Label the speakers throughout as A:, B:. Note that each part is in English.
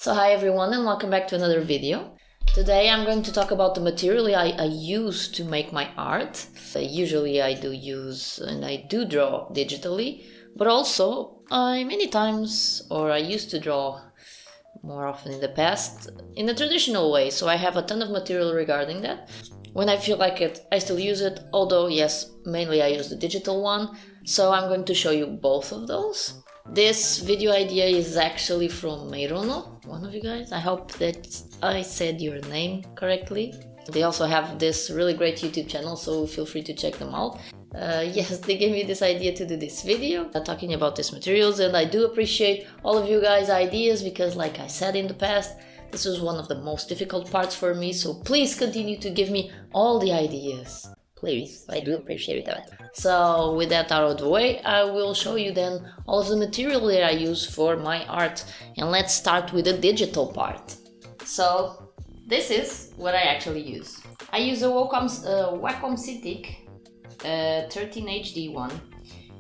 A: So hi everyone and welcome back to another video. Today I'm going to talk about the material I use to make my art. Usually I do use and I do draw digitally, but also I used to draw more often in the past in a traditional way, so I have a ton of material regarding that. When I feel like it, I still use it, although yes, mainly I use the digital one, so I'm going to show you both of those. This video idea is actually from Meirono, one of you guys. I hope that I said your name correctly. They also have this really great YouTube channel, so feel free to check them out. Yes, they gave me this idea to do this video, talking about these materials, and I do appreciate all of you guys' ideas because, like I said in the past, this was one of the most difficult parts for me, so please continue to give me all the ideas. Please, I do appreciate that. So with that out of the way, I will show you then all of the material that I use for my art. And let's start with the digital part. So this is what I actually use. I use a Wacom Cintiq 13 HD one.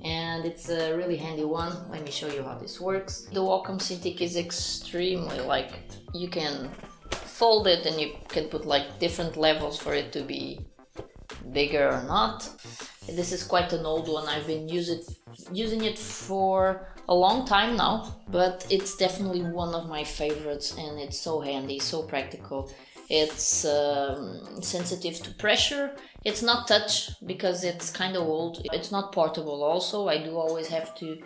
A: And it's a really handy one. Let me show you how this works. The Wacom Cintiq is extremely you can fold it and you can put different levels for it to be bigger or not. This is quite an old one. I've been using it for a long time now, but it's definitely one of my favorites, and it's so handy, so practical. It's sensitive to pressure. It's not touch because it's kind of old. It's not portable also. I do always have to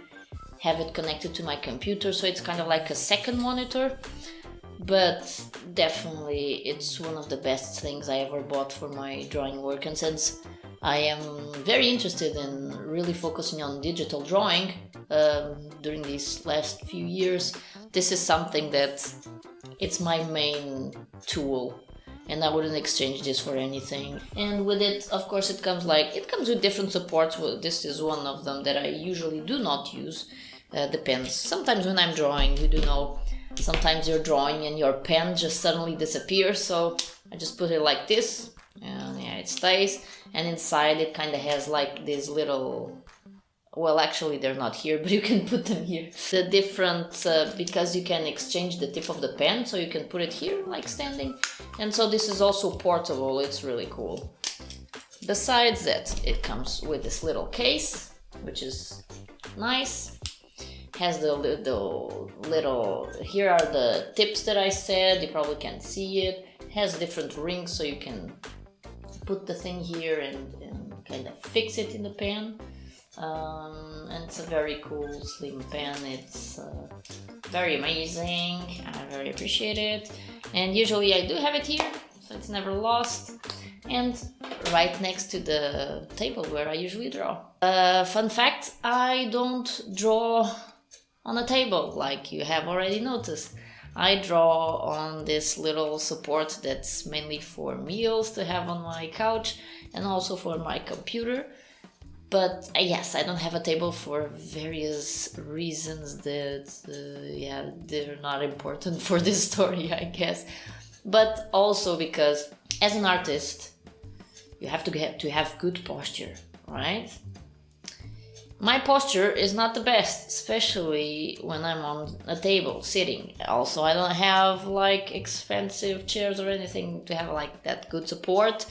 A: have it connected to my computer, so it's kind of like a second monitor. But definitely it's one of the best things I ever bought for my drawing work, and since I am very interested in really focusing on digital drawing during these last few years, this is something that it's my main tool, and I wouldn't exchange this for anything. And with it, of course, it comes with different supports. Well, this is one of them that I usually do not use. Depends. Sometimes when I'm drawing, you do know, sometimes you're drawing and your pen just suddenly disappears, so I just put it like this, and yeah, it stays. And inside it kind of has these little, well, actually they're not here, but you can put them here. The different, because you can exchange the tip of the pen, so you can put it here standing, and so this is also portable. It's really cool. Besides that, it comes with this little case, which is nice. Has the little, here are the tips that I said, you probably can't see it. Has different rings, so you can put the thing here and kind of fix it in the pen. And it's a very cool slim pen. It's very amazing. I very appreciate it. And usually I do have it here, so it's never lost. And right next to the table where I usually draw. Fun fact, I don't draw on a table like you have already noticed. I draw on this little support that's mainly for meals to have on my couch and also for my computer. But yes, I don't have a table for various reasons that they're not important for this story, I guess. But also because as an artist, you have to have good posture, right? My posture is not the best, especially when I'm on a table sitting. Also, I don't have expensive chairs or anything to have that good support.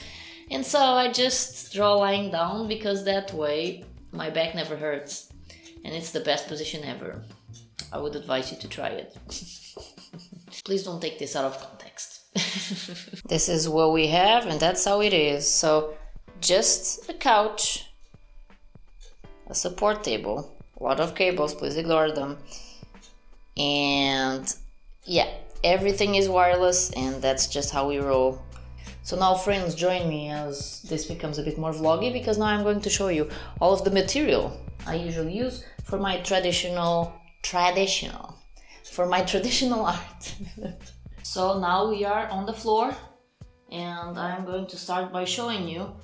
A: And so I just draw lying down because that way my back never hurts. And it's the best position ever. I would advise you to try it. Please don't take this out of context. This is what we have, and that's how it is. So just a couch, a support table, a lot of cables, please ignore them, and yeah, everything is wireless, and that's just how we roll. So now friends, join me as this becomes a bit more vloggy, because now I'm going to show you all of the material I usually use for my traditional art. So now we are on the floor, and I'm going to start by showing you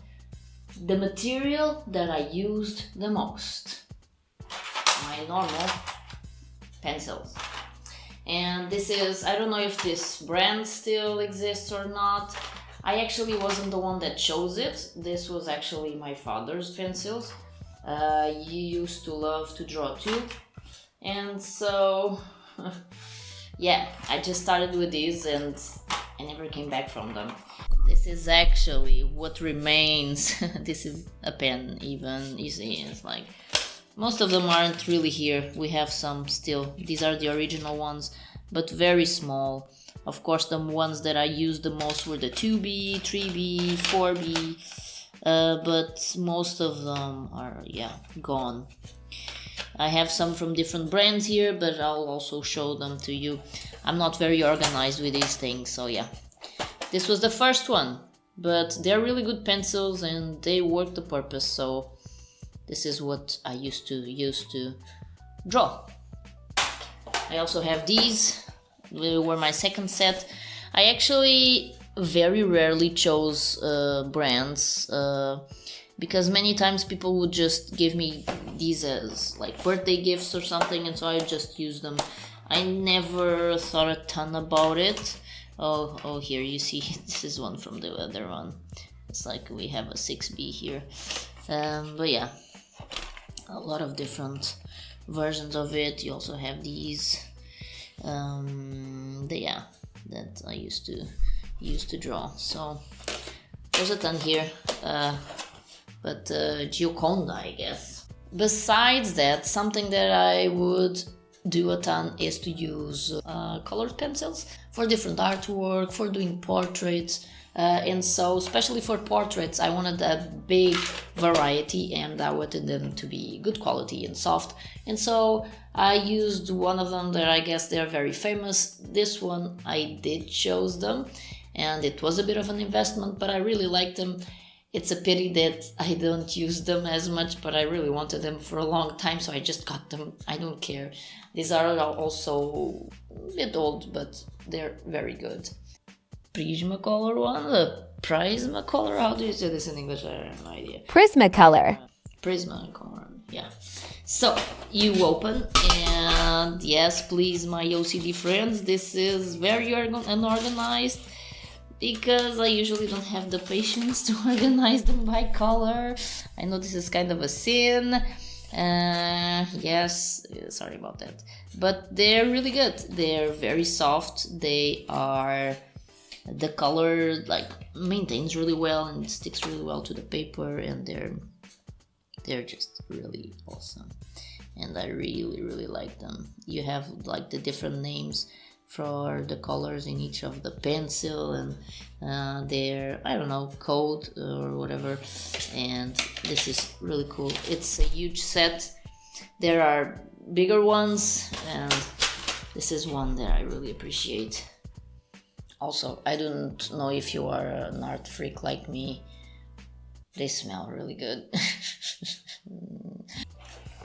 A: the material that I used the most. My normal pencils. And this is, I don't know if this brand still exists or not. I actually wasn't the one that chose it. This was actually my father's pencils. He used to love to draw too. And so yeah, I just started with these and I never came back from them. This is actually what remains. This is a pen, even, you see, it's like, most of them aren't really here. We have some still. These are the original ones, but very small. Of course, the ones that I used the most were the 2B, 3B, 4B, but most of them are, yeah, gone. I have some from different brands here, but I'll also show them to you. I'm not very organized with these things, so yeah. This was the first one, but they're really good pencils and they work the purpose, so this is what I used to use to draw. I also have these. They were my second set. I actually very rarely chose brands because many times people would just give me these as like birthday gifts or something, and so I just use them. I never thought a ton about it. Oh, here you see, this is one from the other one. It's like we have a 6B here. But yeah, a lot of different versions of it. You also have these. Yeah, that I used to draw. So there's a ton here, but Gioconda, I guess. Besides that, something that I would do a ton is to use colored pencils for different artwork, for doing portraits, and so especially for portraits I wanted a big variety and I wanted them to be good quality and soft, and so I used one of them that I guess they're very famous. This one I did chose them and it was a bit of an investment, but I really liked them. It's a pity that I don't use them as much, but I really wanted them for a long time, so I just got them. I don't care. These are also a bit old, but they're very good. Prismacolor one? Prismacolor? How do you say this in English? I have no idea.
B: Prismacolor.
A: Prismacolor, yeah. So, you open, and yes, please, my OCD friends, this is very unorganized, because I usually don't have the patience to organize them by color. I know this is kind of a sin. Yes, sorry about that. But they're really good. They're very soft. They are... The color like maintains really well and sticks really well to the paper, and they're just really awesome. And I really like them. You have like the different names for the colors in each of the pencil and their, I don't know, code or whatever, and this is really cool. It's a huge set. There are bigger ones, and this is one that I really appreciate. Also, I don't know if you are an art freak like me, they smell really good.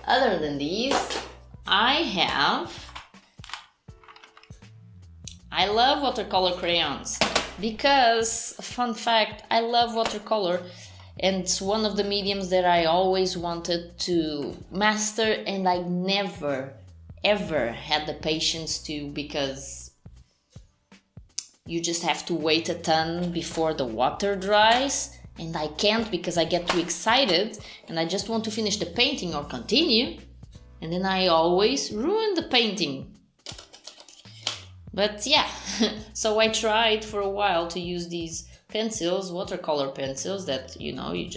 A: Other than these, I love watercolor crayons because, fun fact, I love watercolor and it's one of the mediums that I always wanted to master, and I never ever had the patience to, because you just have to wait a ton before the water dries, and I can't because I get too excited and I just want to finish the painting or continue, and then I always ruin the painting. But yeah, so I tried for a while to use these pencils, watercolor pencils that, you know, you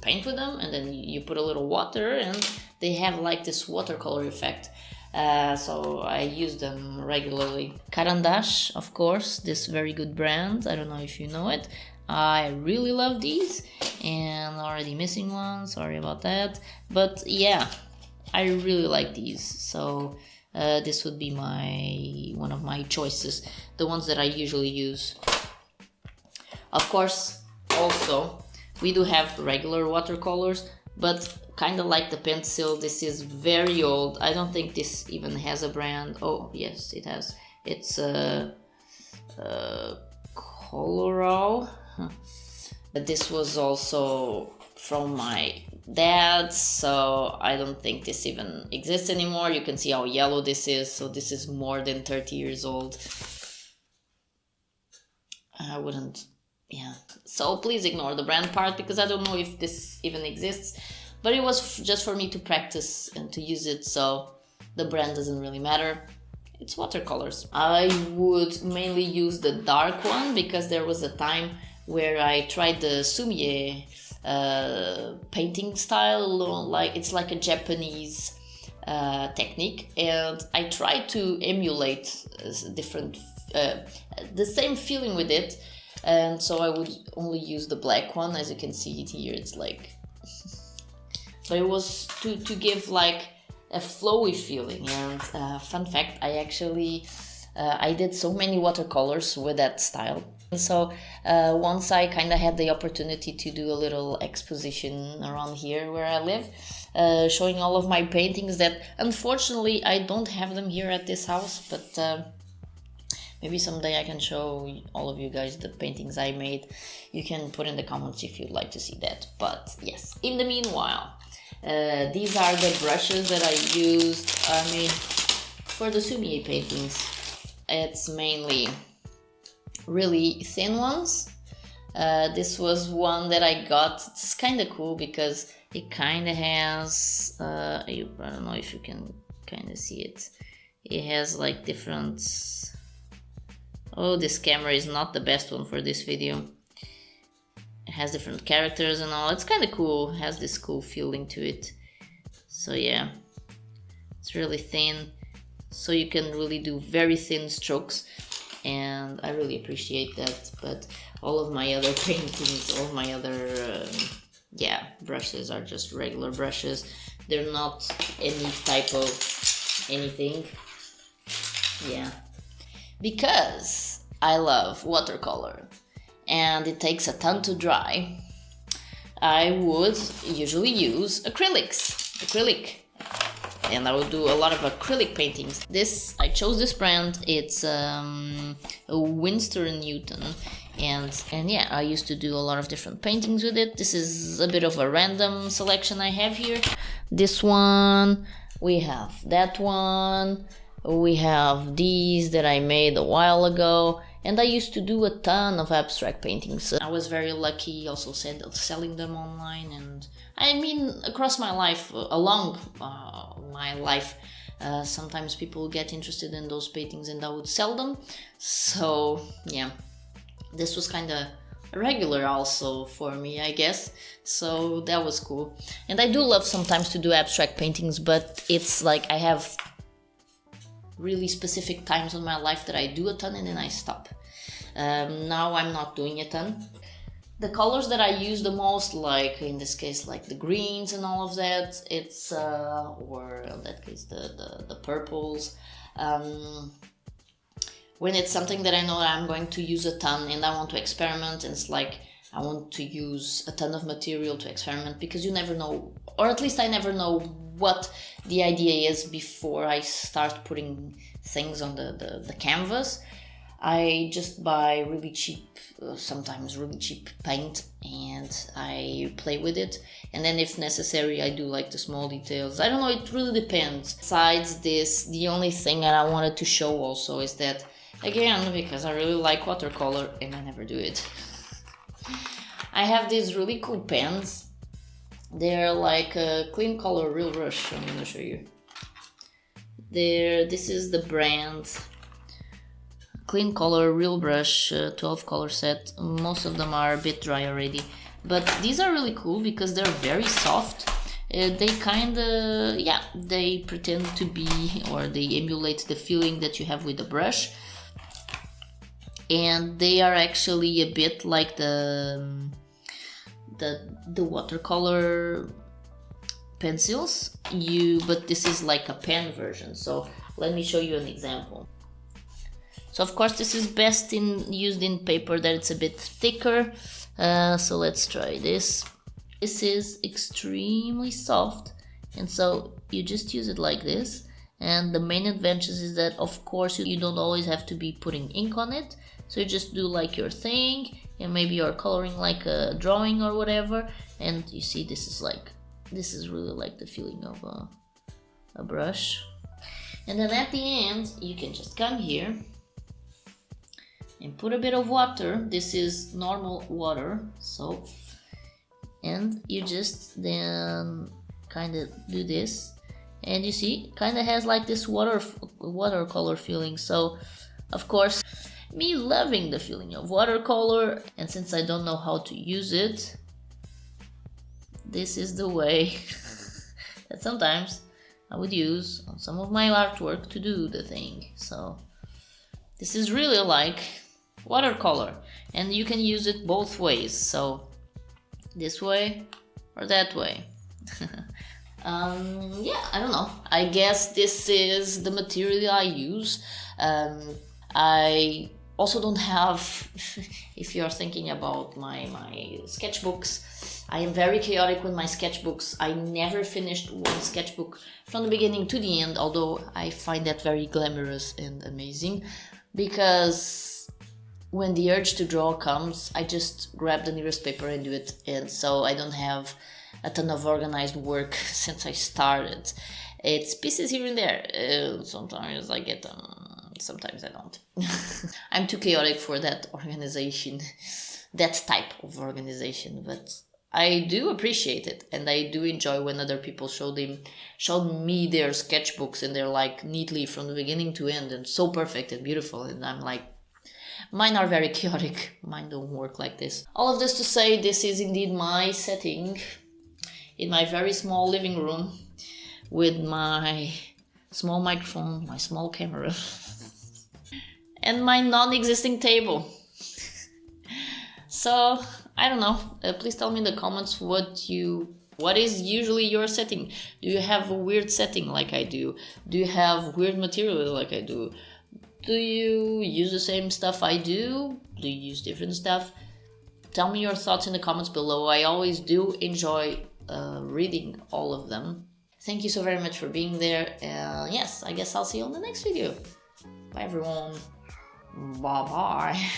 A: paint with them and then you put a little water and they have like this watercolor effect. So I use them regularly. Caran d'Ache, of course, this very good brand. I don't know if you know it. I really love these, and already missing one, sorry about that. But yeah, I really like these. So this would be one of my choices, the ones that I usually use. Of course, also, we do have regular watercolors, but kind of like the pencil, this is very old. I don't think this even has a brand. Oh, yes, it has. It's Colorau. But this was also from my dad, so I don't think this even exists anymore. You can see how yellow this is, so this is more than 30 years old. I wouldn't, yeah. So please ignore the brand part, because I don't know if this even exists. But it was just for me to practice and to use it, so the brand doesn't really matter. it's watercolors. I would mainly use the dark one because there was a time where I tried the Sumi painting style, like it's like a Japanese technique, and I tried to emulate different the same feeling with it, and so I would only use the black one. As you can see it here, it's like so it was to give like a flowy feeling. And fun fact, I actually I did so many watercolors with that style. So once I kind of had the opportunity to do a little exposition around here where I live, showing all of my paintings that unfortunately I don't have them here at this house, but maybe someday I can show all of you guys the paintings I made. You can put in the comments if you'd like to see that. But yes, in the meanwhile, these are the brushes that I used, I mean, for the Sumi paintings. It's mainly really thin ones. This was one that I got. It's kind of cool because it kind of has I don't know if you can kind of see it. It has like different, oh, this camera is not the best one for this video. It has different characters and all. It's kind of cool. It has this cool feeling to it. So yeah, it's really thin, so you can really do very thin strokes, and I really appreciate that. But all of my other paintings, all of my other yeah, brushes are just regular brushes. They're not any type of anything. Yeah, because I love watercolor and it takes a ton to dry, I would usually use acrylic, and I would do a lot of acrylic paintings. I chose this brand. It's a Winsor & Newton, and yeah, I used to do a lot of different paintings with it. This is a bit of a random selection I have here. This one, we have that one, we have these that I made a while ago, and I used to do a ton of abstract paintings. I was very lucky also selling them online, and I mean across my life, along my life, sometimes people get interested in those paintings and I would sell them. So yeah, this was kind of regular also for me, I guess, so that was cool. And I do love sometimes to do abstract paintings, but it's like I have really specific times in my life that I do a ton and then I stop. Now I'm not doing a ton. The colors that I use the most, like in this case, like the greens and all of that, it's or in that case the purples. When it's something that I know that I'm going to use a ton and I want to experiment, and it's like I want to use a ton of material to experiment, because you never know, or at least I never know what the idea is before I start putting things on the canvas. I just buy really cheap, sometimes really cheap paint, and I play with it. And then if necessary, I do like the small details. I don't know, it really depends. Besides this, the only thing that I wanted to show also is that, again, because I really like watercolor and I never do it, I have these really cool pens. They're like a Clean Color Real Brush. I'm gonna show you. This is the brand Clean Color Real Brush 12 color set. Most of them are a bit dry already, but these are really cool because they're very soft. They kind of, yeah, they pretend to be, or they emulate the feeling that you have with the brush, and they are actually a bit like the watercolor pencils, but this is like a pen version. So let me show you an example. So of course this is best used in paper that it's a bit thicker. So let's try this. This is extremely soft, and so you just use it like this. And the main advantage is that of course you don't always have to be putting ink on it. So you just do like your thing, and maybe you're coloring like a drawing or whatever. And you see, this is really like the feeling of a brush. And then at the end, you can just come here and put a bit of water. This is normal water, so, and you just then kind of do this, And you see, kind of has like this watercolor feeling. So, of course, me loving the feeling of watercolor, and since I don't know how to use it, this is the way that sometimes I would use on some of my artwork to do the thing. So this is really like watercolor, and you can use it both ways, so this way or that way. Yeah, I don't know, I guess this is the material I use. I also don't have if you're thinking about my sketchbooks, I am very chaotic with my sketchbooks. I never finished one sketchbook from the beginning to the end, although I find that very glamorous and amazing, because when the urge to draw comes, I just grab the nearest paper and do it. And so I don't have a ton of organized work since I started. It's pieces here and there. Sometimes I get them, sometimes I don't. I'm too chaotic for that organization, that type of organization, but I do appreciate it, and I do enjoy when other people show me their sketchbooks, and they're like neatly from the beginning to end and so perfect and beautiful, and I'm like, mine are very chaotic, mine don't work like this. All of this to say, this is indeed my setting in my very small living room with my small microphone, my small camera, and my non-existing table. So, I don't know, please tell me in the comments what is usually your setting. Do you have a weird setting like I do? Do you have weird material like I do? Do you use the same stuff I do? Do you use different stuff? Tell me your thoughts in the comments below. I always do enjoy reading all of them. Thank you so very much for being there. Yes, I guess I'll see you on the next video. Bye everyone. Bye bye.